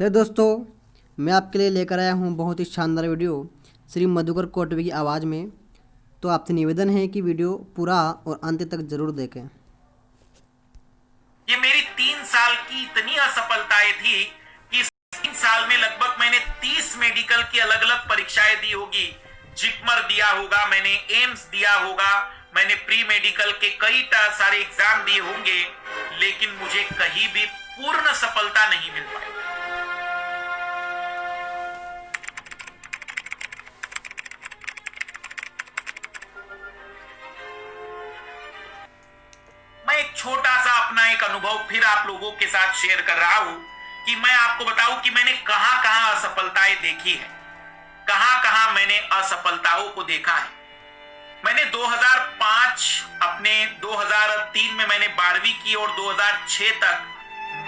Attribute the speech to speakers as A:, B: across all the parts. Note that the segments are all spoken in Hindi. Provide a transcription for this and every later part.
A: फिर दोस्तों मैं आपके लिए लेकर आया हूँ बहुत ही शानदार वीडियो श्री मधुकर कोटवे की आवाज़ में। तो आपसे निवेदन है कि वीडियो पूरा और अंत तक जरूर देखें।
B: ये मेरी 3 साल की इतनी असफलताएं थी कि इस 3 साल में लगभग मैंने 30 मेडिकल की अलग अलग परीक्षाएं दी होगी। जिपमर दिया होगा, मैंने एम्स दिया होगा, मैंने प्री मेडिकल के कई सारे एग्जाम दिए होंगे, लेकिन मुझे कहीं भी पूर्ण सफलता नहीं मिल पाई। मैं एक छोटा सा अपना एक अनुभव फिर आप लोगों के साथ शेयर कर रहा हूं कि मैं आपको बताऊं कि मैंने कहां कहां असफलताएं देखी है, कहां कहां मैंने असफलताओं को देखा है। मैंने 2005 अपने 2003 में मैंने 12वीं की और 2006 तक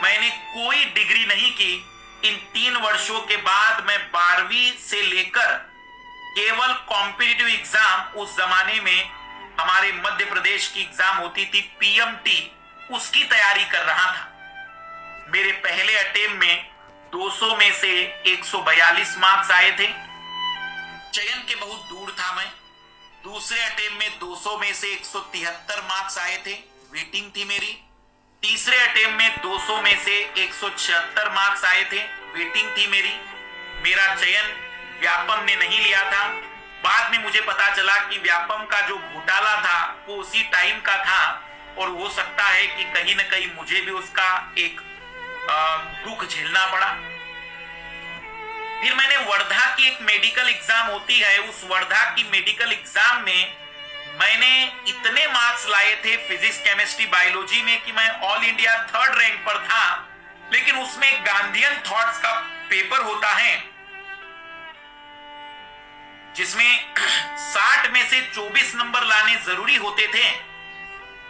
B: मैंने कोई डिग्री नहीं की। इन 3 वर्षों के बाद मैं 12वीं से लेकर केवल कॉम्पिटिटिव एग्जाम, उस जमाने में हमारे मध्य प्रदेश की एग्जाम होती थी पीएमटी, उसकी तैयारी कर रहा था। मेरे पहले अटेम्प्ट में 200 में से 142 मार्क्स आए थे। चयन के बहुत दूर था मैं। दूसरे अटेम्प्ट में 200 में से 173 मार्क्स आए थे, वेटिंग थी मेरी। तीसरे अटेम्प्ट में 200 में से 176 मार्क्स आए थे, वेटिंग थी मेरी। मेरा चयन व्यापम ने नहीं लिया था। बाद में मुझे पता चला कि व्यापम का जो घोटाला था वो उसी टाइम का था और हो सकता है कि कहीं ना कहीं मुझे भी उसका एक दुख झेलना पड़ा। फिर मैंने वर्धा की एक मेडिकल एग्जाम होती है, उस वर्धा की मेडिकल एग्जाम में मैंने इतने मार्क्स लाए थे फिजिक्स, केमिस्ट्री, बायोलॉजी में कि मैं ऑल इंडिया 3rd रैंक पर था। लेकिन उसमें गांधीयन थॉट्स का पेपर होता है जिसमें 60 में से 24 नंबर लाने जरूरी होते थे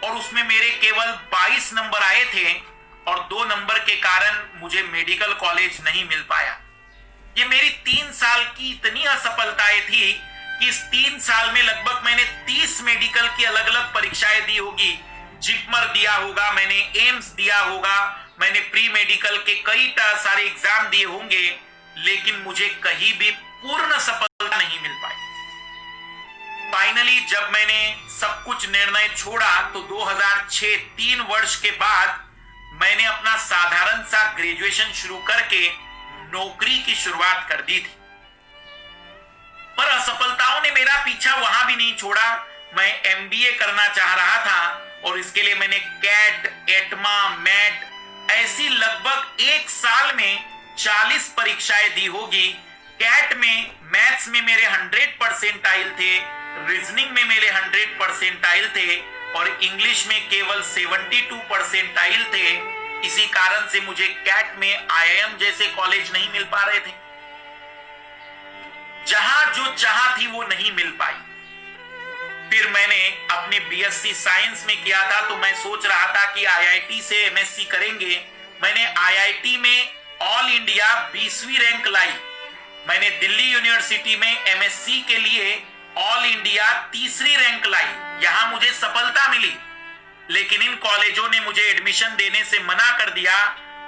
B: और उसमें मेरे केवल 22 नंबर आए थे और 2 नंबर के कारण मुझे मेडिकल कॉलेज नहीं मिल पाया। ये मेरी 3 साल की इतनी असफलताएं थी कि इस 3 साल में लगभग मैंने 30 मेडिकल की अलग अलग परीक्षाएं दी होगी। जिपमर दिया होगा, मैंने एम्स दिया होगा, मैंने प्री मेडिकल के कई सारे एग्जाम दिए होंगे, लेकिन मुझे कहीं भी पूर्ण सफलता नहीं मिल पाई। फाइनली जब मैंने सब कुछ निर्णय छोड़ा तो 2006, 3 वर्ष के बाद मैंने अपना साधारण सा ग्रेजुएशन शुरू करके नौकरी की शुरुआत कर दी थी। पर असफलताओं ने मेरा पीछा वहां भी नहीं छोड़ा। मैं एमबीए करना चाह रहा था और इसके लिए मैंने कैट, एटमा, मैट ऐसी लगभग 1 साल में 40 परीक्षाएं दी होगी। कैट में, मैथ्स में मेरे 100 परसेंटाइल थे, रीजनिंग में मेरे 100 परसेंटाइल थे और इंग्लिश में केवल 72 परसेंटाइल थे। इसी कारण से मुझे कैट में आईआईएम जैसे कॉलेज नहीं मिल पा रहे थे। जहां जो चाहा थी वो नहीं मिल पाई। फिर मैंने अपने बीएससी साइंस में किया था तो मैं सोच रहा था कि आईआईटी से एमएससी करेंगे। मैंने आईआईटी में ऑल इंडिया 20वीं रैंक लाई। मैंने दिल्ली यूनिवर्सिटी में एमएससी के लिए ऑल इंडिया 3री रैंक लाई। यहां मुझे सफलता मिली, लेकिन इन कॉलेजों ने मुझे एडमिशन देने से मना कर दिया।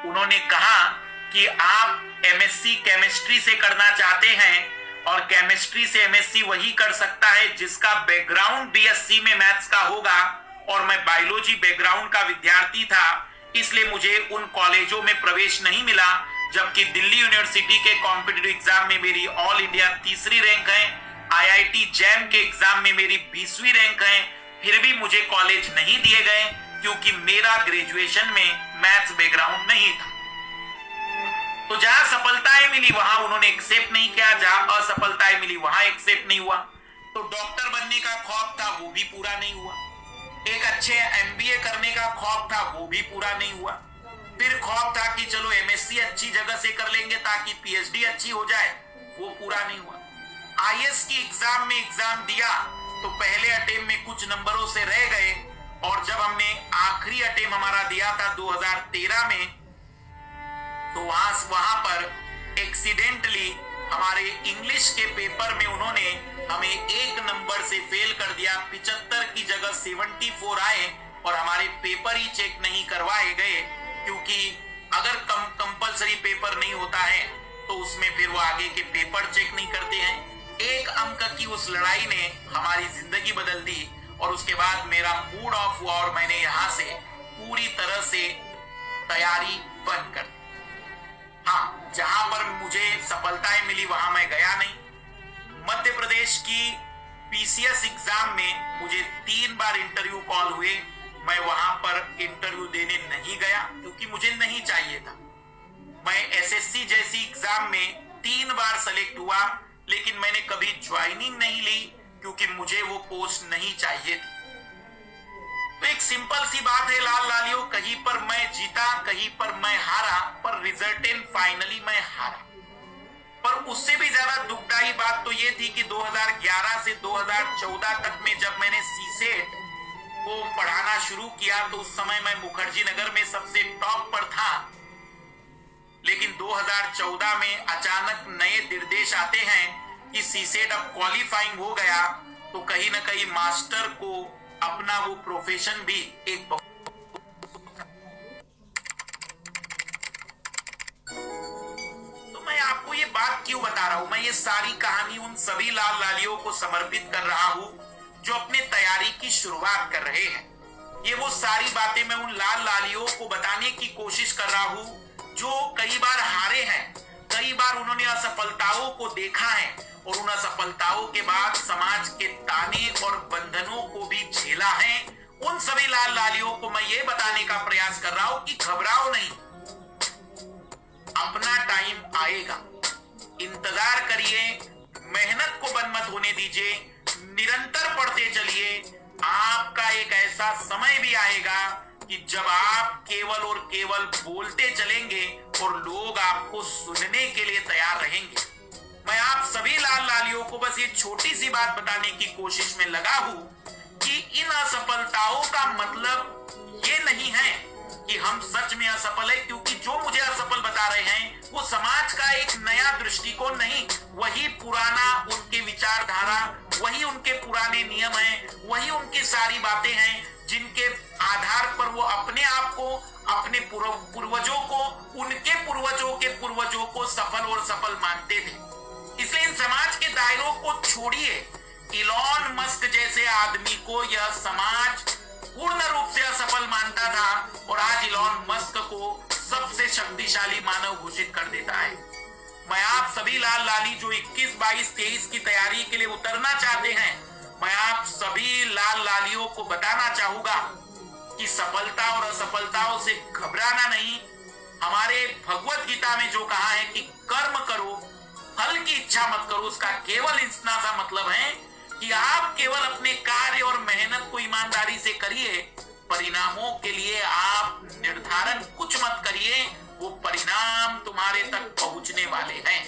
B: उन्होंने कहा कि आप एमएससी केमिस्ट्री से करना चाहते हैं और केमिस्ट्री से एमएससी वही कर सकता है जिसका बैकग्राउंड बीएससी में मैथ्स का होगा, और मैं बायोलॉजी बैकग्राउंड का विद्यार्थी था, इसलिए मुझे उन कॉलेजों में प्रवेश नहीं मिला। जबकि दिल्ली यूनिवर्सिटी के कॉम्पिटिटिव एग्जाम में मेरी ऑल इंडिया 3री रैंक है, आईआईटी जैम के एग्जाम में मेरी 20वीं रैंक है, फिर भी मुझे कॉलेज नहीं दिए गए क्योंकि मेरा ग्रेजुएशन में मैथ्स बैकग्राउंड नहीं था। तो जहां सफलताएं मिली वहां उन्होंने एक्सेप्ट नहीं किया, जहां असफलताएं मिली वहां एक्सेप्ट नहीं हुआ। तो डॉक्टर बनने का ख्वाब था वो भी पूरा नहीं हुआ। एक अच्छे एमबीए करने का ख्वाब था वो भी पूरा नहीं हुआ। फिर ख्वाब था कि चलो एमएससी अच्छी जगह से कर लेंगे ताकि पीएचडी अच्छी हो जाए, वो पूरा नहीं हुआ। आईएएस की एग्जाम में एग्जाम दिया तो पहले अटेम्प्ट में कुछ नंबरों से रह गए और जब हमने आखिरी अटेम्प्ट हमारा दिया था 2013 में तो वहां पर एक्सीडेंटली हमारे इंग्लिश के पेपर में उन्होंने हमें 1 नंबर से फेल कर दिया। 75 की जगह 74 आए और हमारे पेपर ही चेक नहीं करवाए गए क्योंकि अगर कंपलसरी पेपर नहीं होता है तो उसमें फिर वो आगे के पेपर चेक नहीं करते हैं। एक अंक की उस लड़ाई ने हमारी जिंदगी बदल दी और उसके बाद मेरा मूड ऑफ हुआ और मैंने यहां से पूरी तरह से तैयारी बंद कर दी। हाँ, जहां पर मुझे सफलताएं मिली वहां मैं गया नहीं। मध्य प्रदेश की पीसीएस एग्जाम में मुझे 3 बार इंटरव्यू कॉल हुए, मैं वहां पर इंटरव्यू देने नहीं गया क्योंकि मुझे नहीं चाहिए था। मैं एसएससी जैसी एग्जाम में 3 बार सेलेक्ट हुआ, लेकिन मैंने कभी ज्वाइनिंग नहीं ली क्योंकि मुझे वो पोस्ट नहीं चाहिए थी। तो एक सिंपल सी बात है लाल लालियों, कहीं पर मैं जीता, कहीं पर मैं हारा, पर रिजल्टेंट फाइनली मैं हारा। पर उससे भी ज्यादा दुखदाई बात तो ये थी कि 2011 से 2014 तक में जब मैंने सीसेट को पढ़ाना शुरू किया तो उस समय मैं मुखर्जी नगर में सबसे टॉप पर था। लेकिन 2014 में अचानक नए निर्देश आते हैं कि सीसेट अब क्वालिफाइंग हो गया, तो कहीं ना कहीं मास्टर को अपना वो प्रोफेशन भी एक तो मैं आपको ये बात क्यों बता रहा हूं, मैं ये सारी कहानी उन सभी लाल लालियों को समर्पित कर रहा हूं जो अपने तैयारी की शुरुआत कर रहे हैं। ये वो सारी बातें मैं उन लाल लालियों को बताने की कोशिश कर रहा हूं जो कई बार हारे हैं, कई बार उन्होंने असफलताओं को देखा है और उन असफलताओं के बाद समाज के ताने और बंधनों को भी झेला है। उन सभी लाल लालियों को मैं ये बताने का प्रयास कर रहा हूं कि घबराओ नहीं, अपना टाइम आएगा, इंतजार करिए, मेहनत को बंद मत होने दीजिए, निरंतर पढ़ते चलिए। आपका एक ऐसा समय भी आएगा कि जब आप केवल और केवल बोलते चलेंगे और लोग आपको सुनने के लिए तैयार रहेंगे। मैं आप सभी लाल लालियों को बस ये छोटी सी बात बताने की कोशिश में लगा हूं कि इन असफलताओं का मतलब ये नहीं है कि हम सच में असफल है, क्योंकि जो मुझे असफल बता रहे हैं वो समाज का एक नया दृष्टिकोण नहीं, वही पुराना उनके विचारधारा, वही उनके पुराने नियम हैं, वही उनकी सारी बातें हैं जिनके आधार पर वो अपने आप को, अपने पूर्वजों को, उनके पूर्वजों के पूर्वजों को सफल और सफल मानते थे। इसलिए इन समाज के दायरों को छोड़िए। इलॉन मस्क जैसे आदमी को यह समाज पूर्ण रूप से असफल मानता था और आज इलॉन मस्क को सबसे शक्तिशाली मानव घोषित कर देता है। मैं आप सभी लाल लाली जो 21, 22, 23 की तैयारी के लिए उतरना चाहते हैं, मैं आप सभी लाल लालियों को बताना चाहूंगा कि सफलता और असफलताओं से घबराना नहीं। हमारे भगवत गीता में जो कहा है कि कर्म करो, फल की इच्छा मत करो, उसका केवल इतना सा मतलब है कि आप केवल अपने कार्य और मेहनत को ईमानदारी से करिए, परिणामों के लिए आप निर्धारण कुछ मत करिए, वो परिणाम तुम्हारे तक पहुंचने वाले हैं।